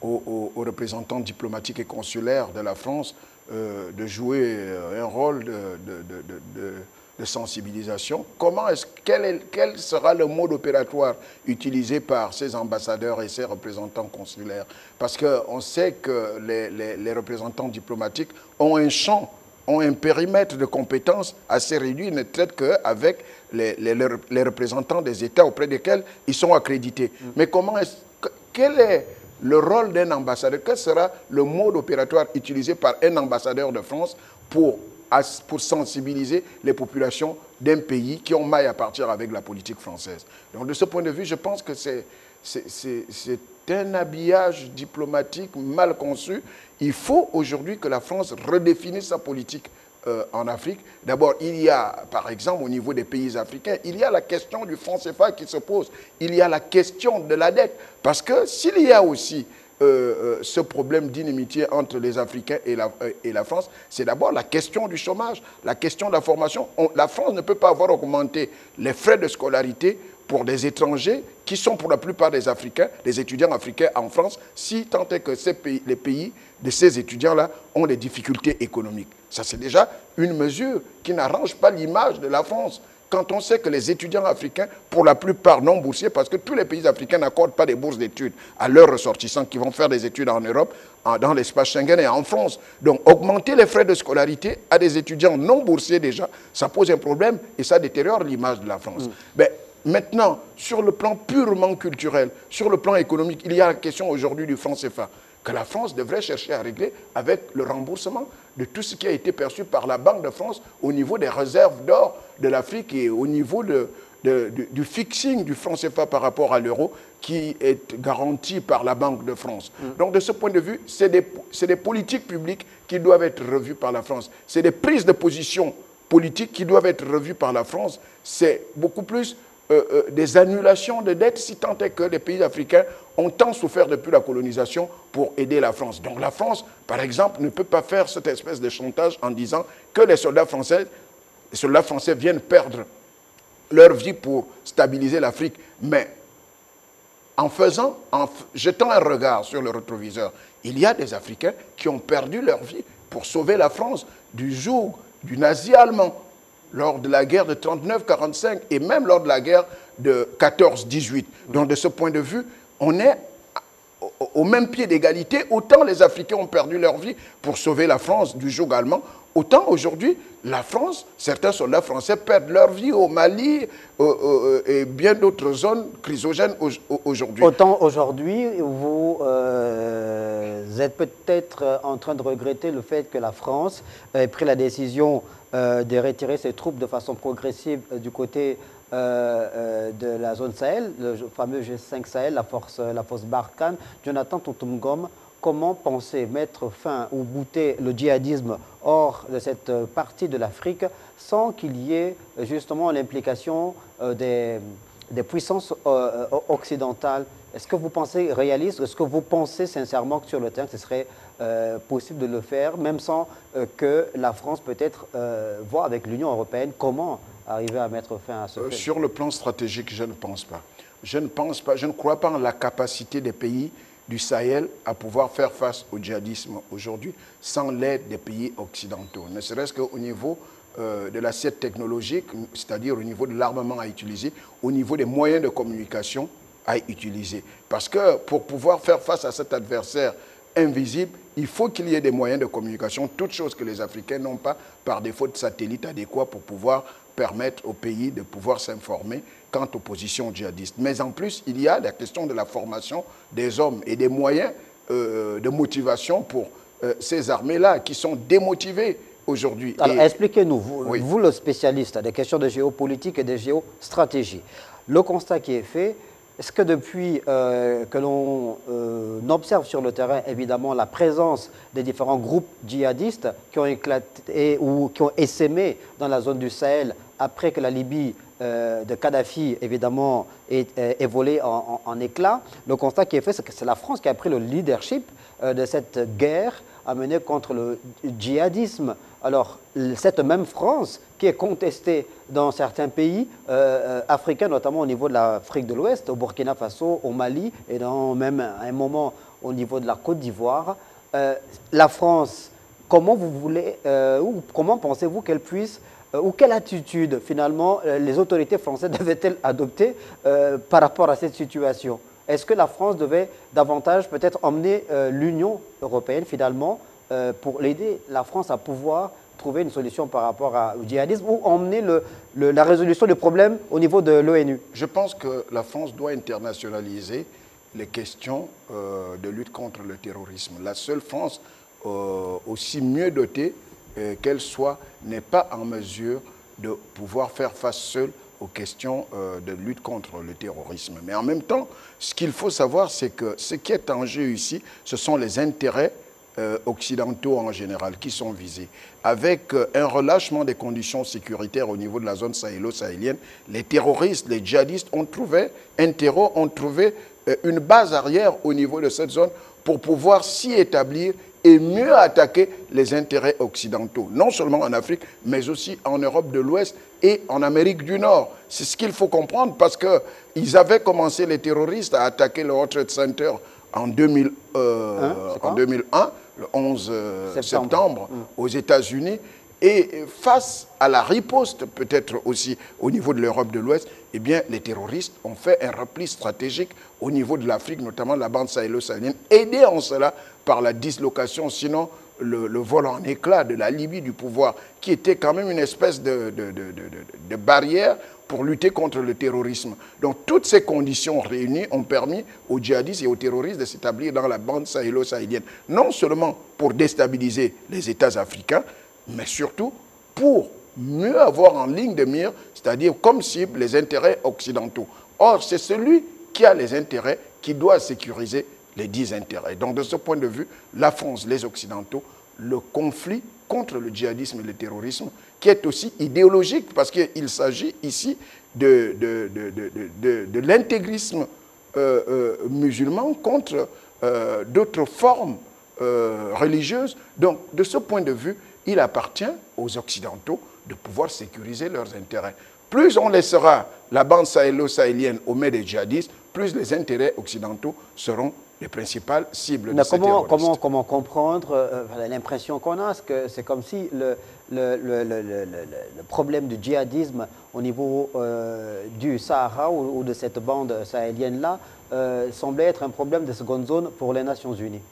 aux représentants diplomatiques et consulaires de la France de jouer un rôle de sensibilisation, quel sera le mode opératoire utilisé par ces ambassadeurs et ces représentants consulaires? Parce qu'on sait que les représentants diplomatiques ont un champ, ont un périmètre de compétences assez réduit, ils ne traitent qu'avec les représentants des États auprès desquels ils sont accrédités. Mais quel est le rôle d'un ambassadeur? Quel sera le mode opératoire utilisé par un ambassadeur de France pour pour sensibiliser les populations d'un pays qui ont maille à partir avec la politique française. Donc de ce point de vue, je pense que c'est un habillage diplomatique mal conçu. Il faut aujourd'hui que la France redéfinisse sa politique en Afrique. D'abord, il y a, par exemple, au niveau des pays africains, il y a la question du franc CFA qui se pose. Il y a la question de la dette. Parce que s'il y a aussi ce problème d'inimitié entre les Africains et la France, c'est d'abord la question du chômage, la question de la formation. La France ne peut pas avoir augmenté les frais de scolarité pour des étrangers qui sont pour la plupart des Africains, des étudiants africains en France, si tant est que les pays de ces étudiants-là ont des difficultés économiques. Ça, c'est déjà une mesure qui n'arrange pas l'image de la France. Quand on sait que les étudiants africains, pour la plupart non boursiers, parce que tous les pays africains n'accordent pas des bourses d'études à leurs ressortissants qui vont faire des études en Europe, dans l'espace Schengen et en France. Donc, augmenter les frais de scolarité à des étudiants non boursiers déjà, ça pose un problème et ça détériore l'image de la France. Maintenant, sur le plan purement culturel, sur le plan économique, il y a la question aujourd'hui du franc CFA, que la France devrait chercher à régler avec le remboursement de tout ce qui a été perçu par la Banque de France au niveau des réserves d'or de l'Afrique et au niveau du fixing du franc CFA par rapport à l'euro qui est garanti par la Banque de France. Donc de ce point de vue, c'est des politiques publiques qui doivent être revues par la France. C'est des prises de position politiques qui doivent être revues par la France. C'est beaucoup plus des annulations de dettes, si tant est que les pays africains ont tant souffert depuis la colonisation pour aider la France. Donc la France, par exemple, ne peut pas faire cette espèce de chantage en disant que les soldats français viennent perdre leur vie pour stabiliser l'Afrique. Mais en jetant un regard sur le rétroviseur, il y a des Africains qui ont perdu leur vie pour sauver la France du joug du nazi allemand, lors de la guerre de 39-45 et même lors de la guerre de 14-18. Donc de ce point de vue, on est au même pied d'égalité. Autant les Africains ont perdu leur vie pour sauver la France du joug allemand, autant aujourd'hui, la France, certains soldats français perdent leur vie au Mali et bien d'autres zones chrysogènes aujourd'hui. Autant aujourd'hui, vous êtes peut-être en train de regretter le fait que la France ait pris la décision de retirer ses troupes de façon progressive du côté de la zone Sahel, le fameux G5 Sahel, la force Barkhane. Jonathan Toutoumgom, comment penser mettre fin ou bouter le djihadisme hors de cette partie de l'Afrique sans qu'il y ait justement l'implication des puissances occidentales? Est-ce que vous pensez réaliste? Est-ce que vous pensez sincèrement que sur le terrain, ce serait possible de le faire, même sans que la France peut-être voit avec l'Union européenne comment arriver à mettre fin à ce fait? Sur le plan stratégique, je ne pense pas. Je ne crois pas en la capacité des pays du Sahel à pouvoir faire face au djihadisme aujourd'hui sans l'aide des pays occidentaux, ne serait-ce qu'au niveau de l'assiette technologique, c'est-à-dire au niveau de l'armement à utiliser, au niveau des moyens de communication à utiliser. Parce que pour pouvoir faire face à cet adversaire invisible, il faut qu'il y ait des moyens de communication, toutes choses que les Africains n'ont pas par défaut de satellites adéquats pour pouvoir permettre au pays de pouvoir s'informer quant aux positions djihadistes. Mais en plus, il y a la question de la formation des hommes et des moyens de motivation pour ces armées-là qui sont démotivées aujourd'hui. Alors, expliquez-nous, vous le spécialiste des questions de géopolitique et de géostratégie, le constat qui est fait, est-ce que depuis que l'on observe sur le terrain, évidemment, la présence des différents groupes djihadistes qui ont éclaté ou qui ont essaimé dans la zone du Sahel après que la Libye de Kadhafi, évidemment, est volée en éclats, le constat qui est fait, c'est que c'est la France qui a pris le leadership de cette guerre à mener contre le djihadisme. Alors, cette même France qui est contestée dans certains pays africains, notamment au niveau de l'Afrique de l'Ouest, au Burkina Faso, au Mali et dans même à un moment au niveau de la Côte d'Ivoire, la France, comment vous voulez, ou comment pensez-vous qu'elle puisse, ou quelle attitude finalement les autorités françaises devaient-elles adopter par rapport à cette situation? Est-ce que la France devait davantage peut-être emmener l'Union européenne finalement pour l'aider la France à pouvoir trouver une solution par rapport au djihadisme ou emmener la résolution du problème au niveau de l'ONU? Je pense que la France doit internationaliser les questions de lutte contre le terrorisme. La seule France aussi mieux dotée n'est pas en mesure de pouvoir faire face seule aux questions de lutte contre le terrorisme. Mais en même temps, ce qu'il faut savoir, c'est que ce qui est en jeu ici, ce sont les intérêts occidentaux en général qui sont visés. Avec un relâchement des conditions sécuritaires au niveau de la zone sahélo-sahélienne, les terroristes, les djihadistes ont trouvé un terreau, ont trouvé une base arrière au niveau de cette zone pour pouvoir s'y établir et mieux attaquer les intérêts occidentaux, non seulement en Afrique, mais aussi en Europe de l'Ouest et en Amérique du Nord. C'est ce qu'il faut comprendre parce qu'ils avaient commencé, les terroristes, à attaquer le World Trade Center en 2001, le 11 septembre, aux États-Unis. Et face à la riposte, peut-être aussi au niveau de l'Europe de l'Ouest, eh bien, les terroristes ont fait un repli stratégique au niveau de l'Afrique, notamment la bande sahélo-sahélienne, aidés en cela par la dislocation, sinon le vol en éclats de la Libye du pouvoir, qui était quand même une espèce de barrière pour lutter contre le terrorisme. Donc toutes ces conditions réunies ont permis aux djihadistes et aux terroristes de s'établir dans la bande sahélo-sahélienne, non seulement pour déstabiliser les États africains, mais surtout pour mieux avoir en ligne de mire, c'est-à-dire comme cible, les intérêts occidentaux. Or, c'est celui qui a les intérêts qui doit sécuriser les 10 intérêts. Donc, de ce point de vue, la France, les Occidentaux, le conflit contre le djihadisme et le terrorisme, qui est aussi idéologique, parce qu'il s'agit ici de l'intégrisme musulman contre d'autres formes religieuses. Donc, de ce point de vue, il appartient aux Occidentaux de pouvoir sécuriser leurs intérêts. Plus on laissera la bande sahélo-sahélienne aux mains des djihadistes, plus les intérêts occidentaux seront les principales cibles de ces terroristes. Comment comprendre l'impression qu'on a, c'est comme si le problème du djihadisme au niveau du Sahara ou de cette bande sahélienne-là semblait être un problème de seconde zone pour les Nations Unies.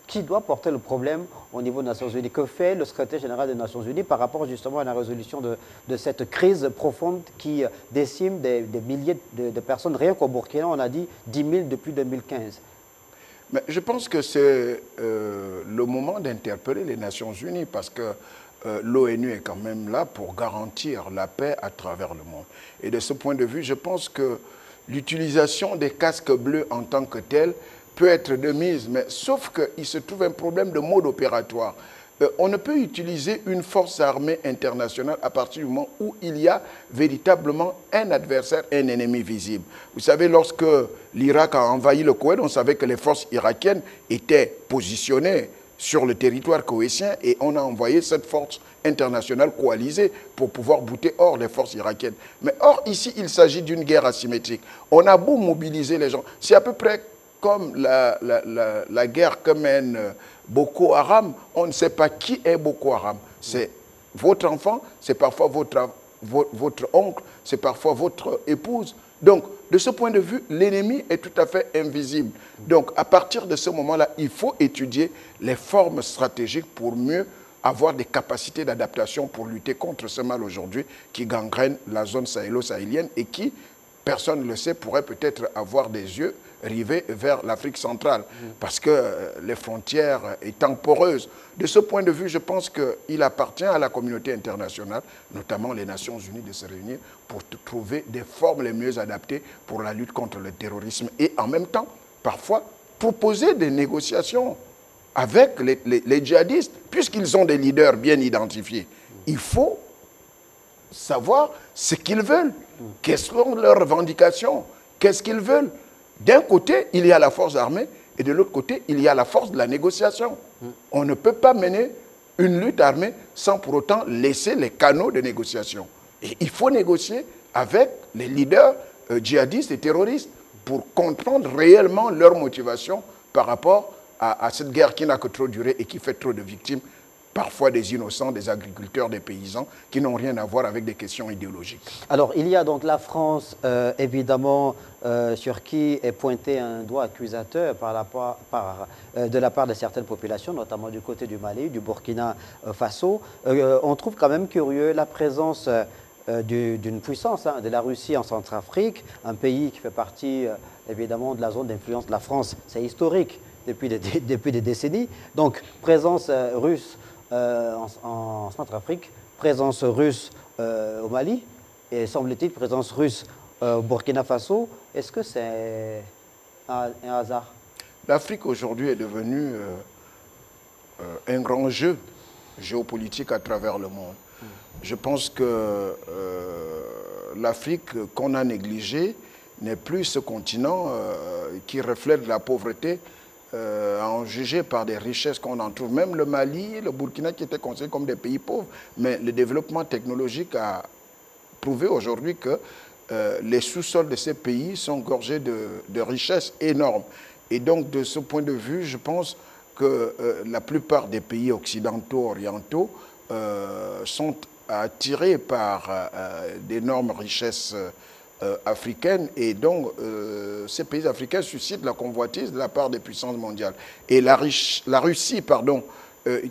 Qui doit porter le problème au niveau des Nations Unies? Que fait le secrétaire général des Nations Unies par rapport justement à la résolution de cette crise profonde qui décime des milliers de personnes? Rien qu'au Burkina, on a dit 10 000 depuis 2015. Mais je pense que c'est le moment d'interpeller les Nations Unies parce que l'ONU est quand même là pour garantir la paix à travers le monde. Et de ce point de vue, je pense que l'utilisation des casques bleus en tant que tel peut être de mise, mais sauf qu'il se trouve un problème de mode opératoire. On ne peut utiliser une force armée internationale à partir du moment où il y a véritablement un adversaire, un ennemi visible. Vous savez, lorsque l'Irak a envahi le Koweït, on savait que les forces irakiennes étaient positionnées sur le territoire koweïtien et on a envoyé cette force internationale coalisée pour pouvoir bouter hors les forces irakiennes. Mais or, ici, il s'agit d'une guerre asymétrique. On a beau mobiliser les gens. C'est à peu près comme la guerre que mène Boko Haram, on ne sait pas qui est Boko Haram. C'est votre enfant, c'est parfois votre oncle, c'est parfois votre épouse. Donc, de ce point de vue, l'ennemi est tout à fait invisible. Donc, à partir de ce moment-là, il faut étudier les formes stratégiques pour mieux avoir des capacités d'adaptation pour lutter contre ce mal aujourd'hui qui gangrène la zone sahélo-sahélienne et qui, personne ne le sait, pourrait peut-être avoir des yeux rivés vers l'Afrique centrale, parce que les frontières étant poreuses. De ce point de vue, je pense qu'il appartient à la communauté internationale, notamment les Nations Unies, de se réunir pour trouver des formes les mieux adaptées pour la lutte contre le terrorisme et en même temps, parfois, proposer des négociations avec les djihadistes, puisqu'ils ont des leaders bien identifiés. Il faut savoir ce qu'ils veulent, quelles sont leurs revendications, qu'est-ce qu'ils veulent. D'un côté, il y a la force armée et de l'autre côté, il y a la force de la négociation. On ne peut pas mener une lutte armée sans pour autant laisser les canaux de négociation. Et il faut négocier avec les leaders djihadistes et terroristes pour comprendre réellement leur motivation par rapport à cette guerre qui n'a que trop duré et qui fait trop de victimes, parfois des innocents, des agriculteurs, des paysans, qui n'ont rien à voir avec des questions idéologiques. Alors, il y a donc la France, évidemment, sur qui est pointé un doigt accusateur de la part de certaines populations, notamment du côté du Mali, du Burkina Faso. On trouve quand même curieux la présence d'une puissance, de la Russie en Centrafrique, un pays qui fait partie, évidemment, de la zone d'influence de la France. C'est historique depuis des décennies. Donc, présence russe en Centrafrique, présence russe au Mali, et semble-t-il présence russe au Burkina Faso. Est-ce que c'est un hasard? L'Afrique aujourd'hui est devenue un grand jeu géopolitique à travers le monde. Je pense que l'Afrique qu'on a négligée n'est plus ce continent qui reflète la pauvreté, à en juger par des richesses qu'on en trouve. Même le Mali, le Burkina qui étaient considérés comme des pays pauvres, mais le développement technologique a prouvé aujourd'hui que les sous-sols de ces pays sont gorgés de richesses énormes. Et donc, de ce point de vue, je pense que la plupart des pays occidentaux, orientaux, sont attirés par d'énormes richesses africaines. Et donc, ces pays africains suscitent la convoitise de la part des puissances mondiales. Et la Russie, pardon,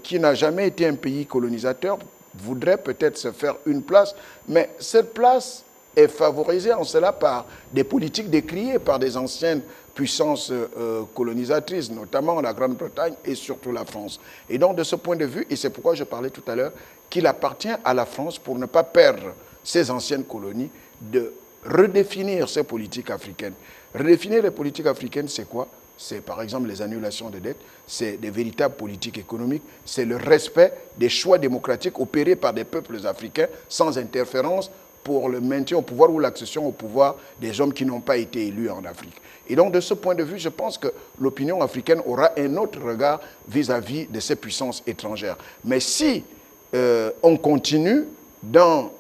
qui n'a jamais été un pays colonisateur, voudrait peut-être se faire une place, mais cette place est favorisée en cela par des politiques décriées par des anciennes puissances colonisatrices, notamment la Grande-Bretagne et surtout la France. Et donc, de ce point de vue, et c'est pourquoi je parlais tout à l'heure, qu'il appartient à la France, pour ne pas perdre ses anciennes colonies, de redéfinir ces politiques africaines. Redéfinir les politiques africaines, c'est quoi? C'est par exemple les annulations de dettes, c'est des véritables politiques économiques, c'est le respect des choix démocratiques opérés par des peuples africains sans interférence pour le maintien au pouvoir ou l'accession au pouvoir des hommes qui n'ont pas été élus en Afrique. Et donc, de ce point de vue, je pense que l'opinion africaine aura un autre regard vis-à-vis de ces puissances étrangères. Mais si on continue dans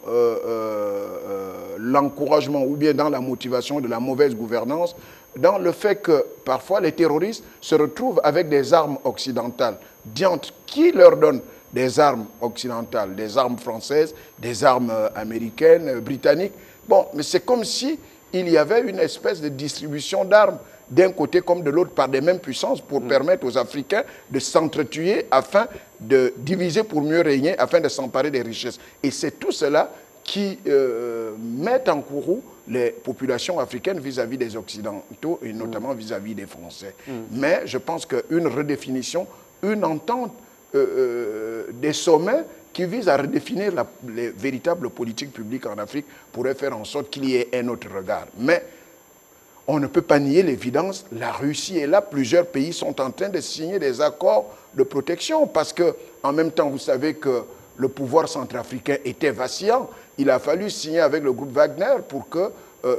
l'encouragement ou bien dans la motivation de la mauvaise gouvernance, dans le fait que parfois les terroristes se retrouvent avec des armes occidentales. Diantre, qui leur donne des armes occidentales, des armes françaises, des armes américaines, britanniques? Bon, mais c'est comme si il y avait une espèce de distribution d'armes d'un côté comme de l'autre par des mêmes puissances pour permettre aux Africains de s'entretuer afin de diviser pour mieux régner, afin de s'emparer des richesses. Et c'est tout cela qui met en courroux les populations africaines vis-à-vis des Occidentaux et notamment vis-à-vis des Français. Mais je pense qu'une redéfinition, une entente des sommets qui visent à redéfinir les véritables politiques publiques en Afrique pourrait faire en sorte qu'il y ait un autre regard. Mais on ne peut pas nier l'évidence, la Russie est là, plusieurs pays sont en train de signer des accords de protection parce que, en même temps, vous savez que le pouvoir centrafricain était vacillant. Il a fallu signer avec le groupe Wagner pour que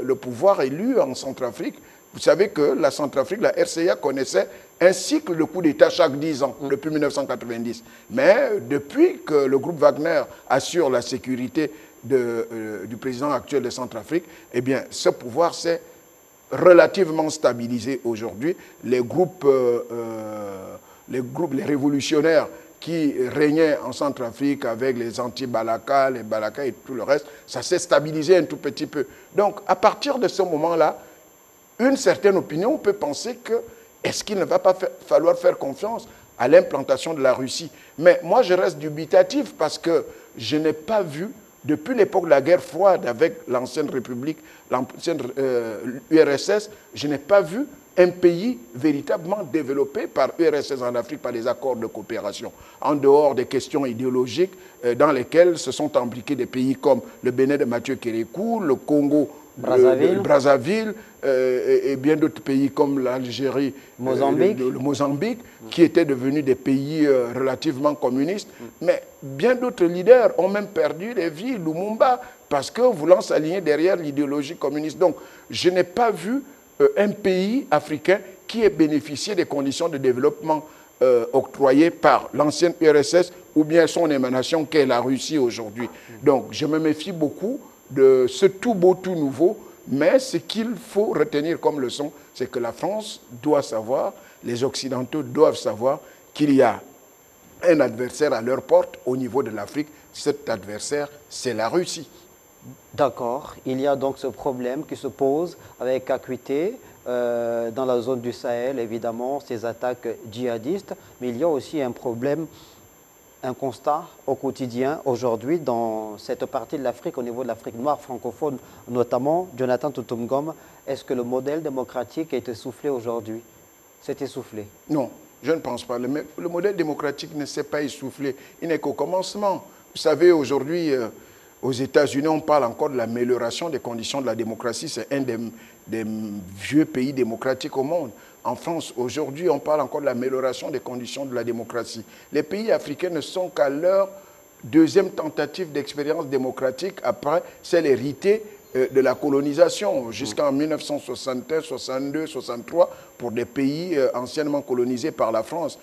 le pouvoir élu en Centrafrique. Vous savez que la Centrafrique, la RCA connaissait un cycle de coups d'État chaque 10 ans, depuis 1990. Mais depuis que le groupe Wagner assure la sécurité du président actuel de Centrafrique, eh bien, ce pouvoir s'est relativement stabilisé aujourd'hui. Les révolutionnaires qui régnaient en Centrafrique avec les anti-Balaka, les Balaka et tout le reste, ça s'est stabilisé un tout petit peu. Donc, à partir de ce moment-là, une certaine opinion peut penser que est-ce qu'il ne va pas falloir faire confiance à l'implantation de la Russie? Mais moi, je reste dubitatif parce que je n'ai pas vu, depuis l'époque de la guerre froide avec l'ancienne République, l'ancienne URSS, je n'ai pas vu un pays véritablement développé par URSS en Afrique par des accords de coopération, en dehors des questions idéologiques dans lesquelles se sont impliqués des pays comme le Bénin de Mathieu Kérékou, le Congo, Brazzaville et bien d'autres pays comme l'Algérie, le Mozambique, qui étaient devenus des pays relativement communistes. Mais bien d'autres leaders ont même perdu les vies, Lumumba, parce que voulant s'aligner derrière l'idéologie communiste. Donc, je n'ai pas vu un pays africain qui ait bénéficié des conditions de développement octroyées par l'ancienne URSS ou bien son émanation qu'est la Russie aujourd'hui. Donc, je me méfie beaucoup de ce tout beau, tout nouveau, mais ce qu'il faut retenir comme leçon, c'est que la France doit savoir, les Occidentaux doivent savoir qu'il y a un adversaire à leur porte au niveau de l'Afrique. Cet adversaire, c'est la Russie. D'accord. Il y a donc ce problème qui se pose avec acuité dans la zone du Sahel, évidemment, ces attaques djihadistes, mais il y a aussi un problème, un constat au quotidien aujourd'hui dans cette partie de l'Afrique, au niveau de l'Afrique noire francophone notamment. Jonathan Tutumgom, est-ce que le modèle démocratique est essoufflé aujourd'hui? C'est essoufflé? Non, Je ne pense pas. Le modèle démocratique ne s'est pas essoufflé. Il n'est qu'au commencement. Vous savez, aujourd'hui, aux États-Unis, on parle encore de l'amélioration des conditions de la démocratie. C'est un des vieux pays démocratiques au monde. En France, aujourd'hui, on parle encore de l'amélioration des conditions de la démocratie. Les pays africains ne sont qu'à leur deuxième tentative d'expérience démocratique après celle héritée de la colonisation jusqu'en 1961, 62, 63 pour des pays anciennement colonisés par la France.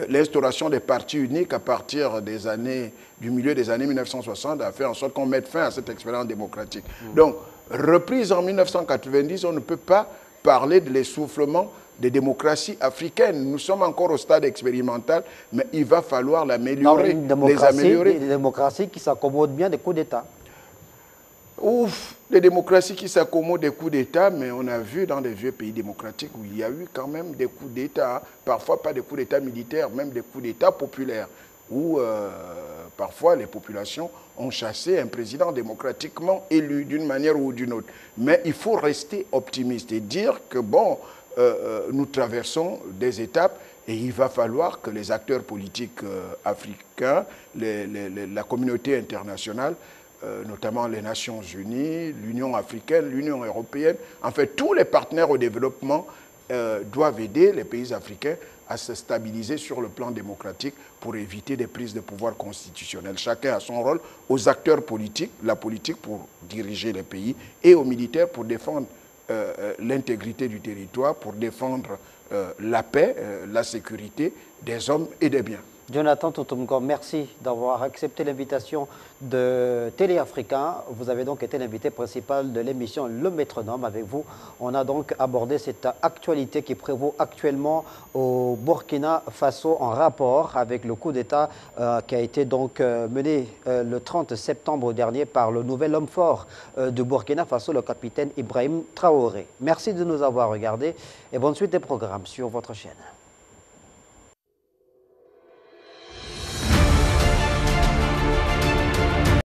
L'instauration des partis uniques à partir du milieu des années 1960 a fait en sorte qu'on mette fin à cette expérience démocratique. Donc, reprise en 1990, on ne peut pas parler de l'essoufflement des démocraties africaines. Nous sommes encore au stade expérimental, mais il va falloir l'améliorer, les améliorer. Des démocraties qui s'accommodent bien des coups d'État. Ouf, les démocraties qui s'accommodent des coups d'État, mais on a vu dans des vieux pays démocratiques où il y a eu quand même des coups d'État, parfois pas des coups d'État militaires, même des coups d'État populaires, où parfois les populations ont chassé un président démocratiquement élu d'une manière ou d'une autre. Mais il faut rester optimiste et dire que bon, nous traversons des étapes et il va falloir que les acteurs politiques africains, la communauté internationale, notamment les Nations Unies, l'Union africaine, l'Union européenne, en fait tous les partenaires au développement doivent aider les pays africains à se stabiliser sur le plan démocratique pour éviter des prises de pouvoir constitutionnelles. Chacun a son rôle, aux acteurs politiques, la politique pour diriger les pays, et aux militaires pour défendre l'intégrité du territoire, pour défendre la paix, la sécurité des hommes et des biens. Jonathan Toutoumko, merci d'avoir accepté l'invitation de Télé Africa. Vous avez donc été l'invité principal de l'émission Le Métronome. Avec vous, on a donc abordé cette actualité qui prévaut actuellement au Burkina Faso en rapport avec le coup d'État qui a été donc mené le 30 septembre dernier par le nouvel homme fort du Burkina Faso, le capitaine Ibrahim Traoré. Merci de nous avoir regardés et bonne suite des programmes sur votre chaîne.